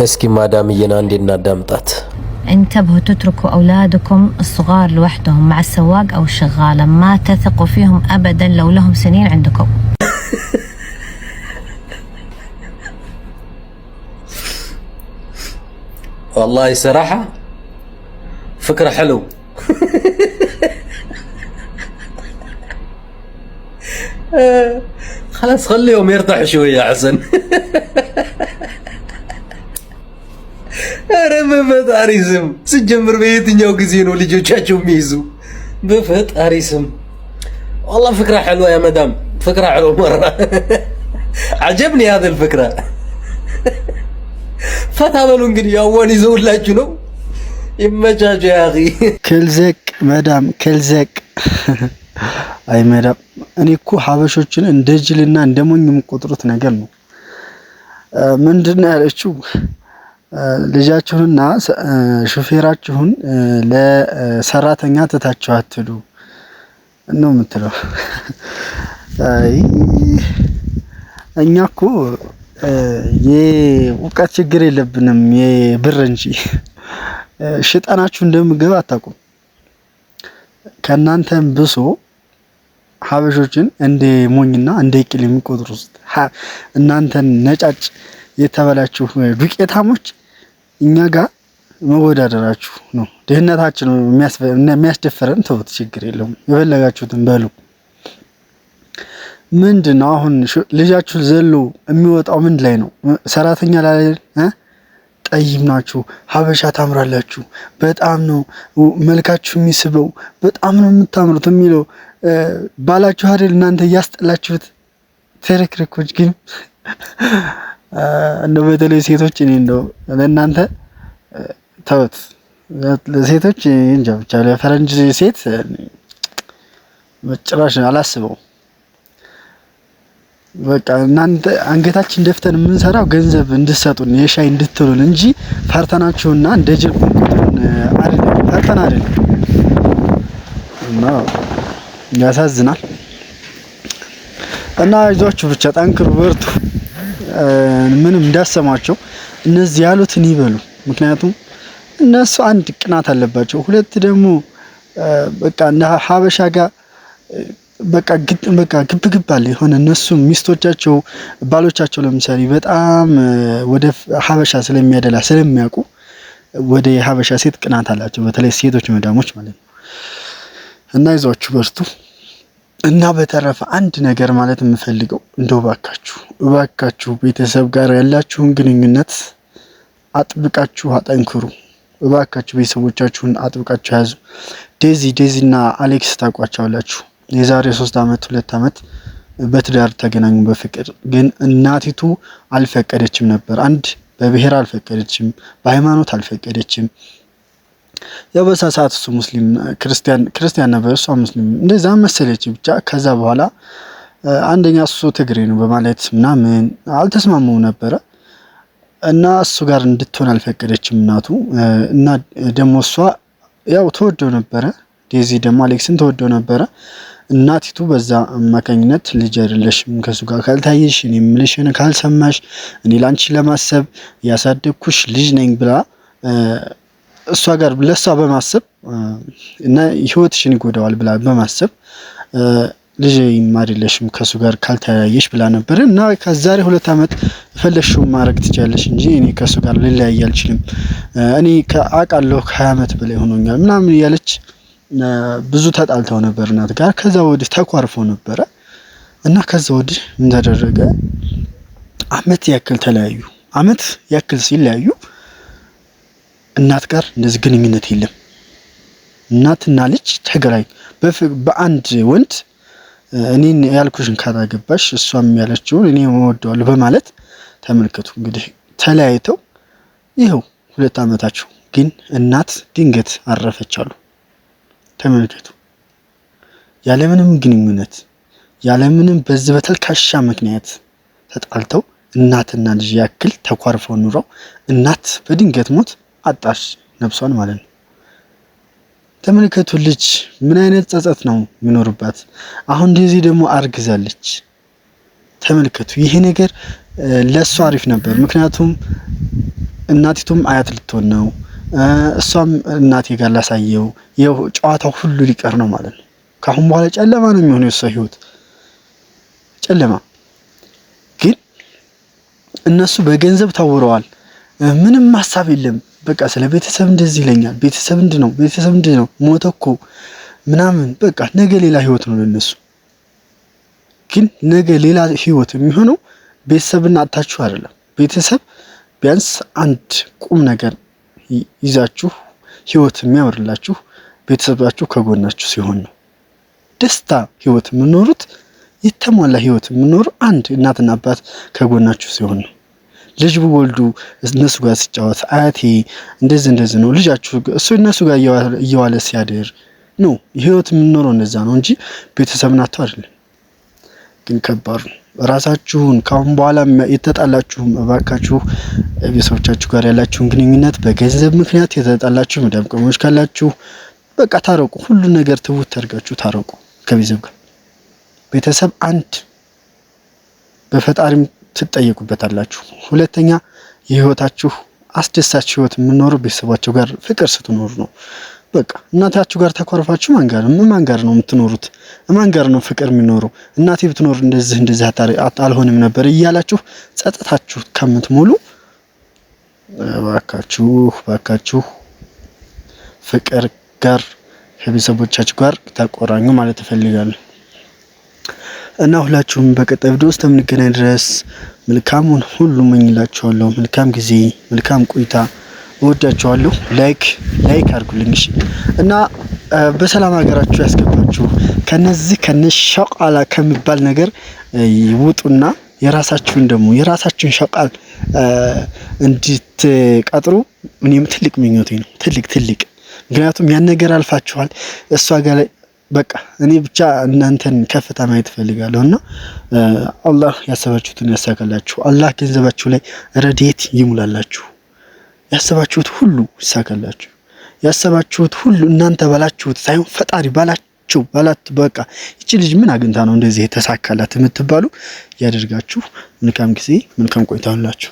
اسكي مادام ينا عندي الندمطات. انتبهوا تتركوا أولادكم الصغار لوحدهم مع السواق أو الشغالة، ما تثقوا فيهم أبدا لو لهم سنين عندكم. والله صراحة فكرة حلو. خلاص خليهم يرتاحوا شوية حسن. أنا بفطاري سم سجمر بيتنيو كزينو اللي جوجاتشو ميزو بفطاري سم. والله فكرة حلوة يا مدام، فكرة حلوة مرة. عجبني هذه الفكرة. فتابلو انقدي أول يزول لا جنو يمجاج يا أخي. كلزك مدام كلزك. أي مدام أنا كو حابشوچن اندجلنا اندمون يمقطرت ነገር ነው። ምንድነው ያለችው? ልጃችሁንና ሹፌራችሁን ለሰራተኛ ተታችሁ አትዱ ነው የምትለው። አይ እኛኮ የውቀት ችግር የለብንም የብር እንጂ ሽጣናችሁ እንደምገባ አታውቁም። ከናንተም ብሶ ሀበሾችን እንደ ሞኝና እንደ ቂል የሚቆጥሩት እናንተን ነጫጭ የተበላችሁ ዱቄታሞች እኛ ጋር መወዳደራችሁ ነው። ደህነታችን የሚያስደፍረን ተውት፣ ችግር የለውም የፈለጋችሁትን በሉ። ምንድነው አሁን ልጃችሁ ዘሎ የሚወጣው ምን ላይ ነው? ሰራተኛ ላይ ጠይም ናችሁ፣ ሀበሻ ታምራላችሁ፣ በጣም ነው መልካችሁ የሚስበው፣ በጣም ነው የምታምሩት የሚለው ባላችሁ አይደል እናንተ ያስጠላችሁት ተረክረኮች። ግን እንደው በተለይ ሴቶች እኔ እንደው ለእናንተ ተውት፣ ለሴቶች እንጃ ብቻ ለፈረንጅ ሴት በጭራሽ አላስበው። በቃ እናንተ አንገታችን ደፍተን የምንሰራው ገንዘብ እንድትሰጡን የሻይ እንድትሉን እንጂ ፈርተናችሁና እንደ ጅል ቁንቁን አይደለም፣ ፈርተና አይደለም። እና ያሳዝናል። እና አይዟችሁ ብቻ ጠንክሩ፣ በርቱ። ምንም እንዳሰማቸው እነዚህ ያሉትን ይበሉ። ምክንያቱም እነሱ አንድ ቅናት አለባቸው፣ ሁለት ደግሞ በቃ እንደ ሀበሻ ጋር በቃ ግብ አለ የሆነ እነሱ ሚስቶቻቸው ባሎቻቸው ለምሳሌ በጣም ወደ ሀበሻ ስለሚያደላ ስለሚያውቁ ወደ ሀበሻ ሴት ቅናት አላቸው፣ በተለይ ሴቶች መዳሞች ማለት ነው። እና ይዟችሁ በርቱ። እና በተረፈ አንድ ነገር ማለት የምፈልገው እንደው እባካችሁ ቤተሰብ ጋር ያላችሁን ግንኙነት አጥብቃችሁ አጠንክሩ። እባካችሁ ቤተሰቦቻችሁን አጥብቃችሁ ያዙ። ዴዚና አሌክስ ታውቋቸዋላችሁ። የዛሬ 3 አመት 2 አመት በትዳር ተገናኙ በፍቅር። ግን እናቲቱ አልፈቀደችም ነበር። አንድ በብሔር አልፈቀደችም፣ በሃይማኖት አልፈቀደችም። ያው በሳሳት እሱ ሙስሊም ክርስቲያን ነበር፣ እሷ ሙስሊም እንደዛ መሰለች ብቻ። ከዛ በኋላ አንደኛ እሱ ትግሬ ነው በማለት ምናምን አልተስማማው ነበረ እና እሱ ጋር እንድትሆን አልፈቀደችም እናቱ። እና ደግሞ እሷ ያው ተወደው ነበረ፣ ዴዚ ደግሞ አሌክስን ተወደው ነበረ። እናቲቱ በዛ አማካኝነት ልጅ አይደለሽም ከሱ ጋር ካልታየሽ፣ እኔ የምልሽን ካልሰማሽ፣ እኔ ላንቺ ለማሰብ ያሳደግኩሽ ልጅ ነኝ ብላ እሷ ጋር ለሷ በማሰብ እና ህይወትሽን ይጎዳዋል ብላ በማሰብ ልጅ አይደለሽም ከሱ ጋር ካልታያየሽ ብላ ነበር። እና ከዛሬ 2 አመት ፈለሽው ማድረግ ትችያለሽ እንጂ እኔ ከሱ ጋር ልለያይ አልችልም፣ እኔ ከአቃለሁ ከ20 አመት በላይ ሆኖኛል ምናምን ያለች ብዙ ተጣልተው ነበር እናት ጋር። ከዛ ወዲህ ተኳርፈው ነበረ እና ከዛ ወዲህ ምን ተደረገ? አመት ያክል ተለያዩ። አመት ያክል ሲለያዩ እናት ጋር እንደዚህ ግንኙነት የለም። እናትና ልጅ ተገናኙ በአንድ ወንድ። እኔን ያልኩሽን ካላገባሽ እሷም ያለችውን እኔ ወደዋለሁ በማለት ተመልከቱ። እንግዲህ ተለያይተው ይሄው 2 አመታቸው። ግን እናት ድንገት አረፈቻሉ። ተመልከቱ። ያለምንም ግንኙነት ያለምንም በዚህ በተልካሻ ምክንያት ተጣልተው እናትና ልጅ ያክል ተኳርፈው ኑረው እናት በድንገት ሞት አጣሽ ነፍሷን ማለት ነው። ተመልከቱ። ልጅ ምን አይነት ጸጸት ነው የሚኖርባት። አሁን እንደዚህ ደግሞ አርግዛለች። ተመልከቱ። ይሄ ነገር ለሷ አሪፍ ነበር። ምክንያቱም እናቲቱም አያት ልትሆን ነው። እሷም እናቴ ጋር ላሳየው ይኸው ጨዋታው ሁሉ ሊቀር ነው ማለት ነው። ካሁን በኋላ ጨለማ ነው የሚሆነው የሷ ህይወት ጨለማ። ግን እነሱ በገንዘብ ታውረዋል። ምንም ሐሳብ የለም። በቃ ስለ ቤተሰብ እንደዚህ ይለኛል፣ ቤተሰብ እንድነው፣ ቤተሰብ እንድነው፣ ሞተኮ ምናምን በቃ ነገ ሌላ ህይወት ነው ለነሱ። ግን ነገ ሌላ ህይወት የሚሆነው ቤተሰብና አጣችሁ አይደለም። ቤተሰብ ቢያንስ አንድ ቁም ነገር ይዛችሁ ህይወት የሚያወርላችሁ ቤተሰባችሁ ከጎናችሁ ሲሆን ነው። ደስታ ህይወት የምኖሩት የተሟላ ህይወት የምኖሩ አንድ እናትና አባት ከጎናችሁ ሲሆን ነው። ልጅ ብወልዱ እነሱ ጋር ሲጫወት አያቴ እንደዚህ ነው ልጃችሁ እሱ እነሱ ጋር እየዋለ ሲያድር ነው ህይወት የምኖረው እንደዛ ነው እንጂ ቤተሰብን አጥቶ አይደለም። ግን ከባድ ነው። ራሳችሁን ካሁን በኋላ የተጣላችሁ እባካችሁ ቤተሰቦቻችሁ ጋር ያላችሁን ግንኙነት በገንዘብ ምክንያት የተጣላችሁ መዳም ቆሞች ካላችሁ በቃ ታረቁ። ሁሉ ነገር ትውት አድርጋችሁ ታረቁ ከቤተሰብ ጋር። ቤተሰብ አንድ በፈጣሪም ትጠየቁበታላችሁ። ሁለተኛ የህይወታችሁ አስደሳች ህይወት የምትኖሩ ቤተሰባችሁ ጋር ፍቅር ስትኖሩ ነው። በቃ እናታችሁ ጋር ተኮርፋችሁ ማን ጋር ነው የምትኖሩት? ማን ጋር ነው ፍቅር የሚኖረው? እናቴ ብትኖር እንደዚህ አልሆንም ነበር እያላችሁ ጸጥታችሁ ከምትሞሉ ባካችሁ ፍቅር ጋር ከቤተሰቦቻችሁ ጋር ተቆራኙ ማለት እፈልጋለሁ። እና ሁላችሁም በቀጣይ ቪዲዮ ውስጥ የምንገናኝ ድረስ መልካሙን ሁሉ እመኝላችኋለሁ። መልካም ጊዜ፣ መልካም ቆይታ። እወዳችኋለሁ። ላይክ አድርጉልኝ እሺ። እና በሰላም ሀገራችሁ ያስገባችሁ ከነሸቃላ ከሚባል ነገር ይውጡና የራሳችሁን ሸቃል እንድትቀጥሩ እኔም ትልቅ ምኞቴ ነው። ትልቅ ምክንያቱም ያን ነገር አልፋችኋል። እሷ ጋር በቃ እኔ ብቻ እናንተን ከፍታ ማየት ፈልጋለሁና አላህ ያሰባችሁትን ያሳካላችሁ። አላህ ገንዘባችሁ ላይ ረድኤት ይሙላላችሁ። ያሰባችሁት ሁሉ ይሳካላችሁ። ያሰባችሁት ሁሉ እናንተ ባላችሁት ሳይሆን ፈጣሪ ባላት በቃ እቺ ልጅ ምን አግኝታ ነው እንደዚህ የተሳካላት የምትባሉ ያደርጋችሁ። መልካም ጊዜ፣ መልካም ቆይታ ሁላችሁ።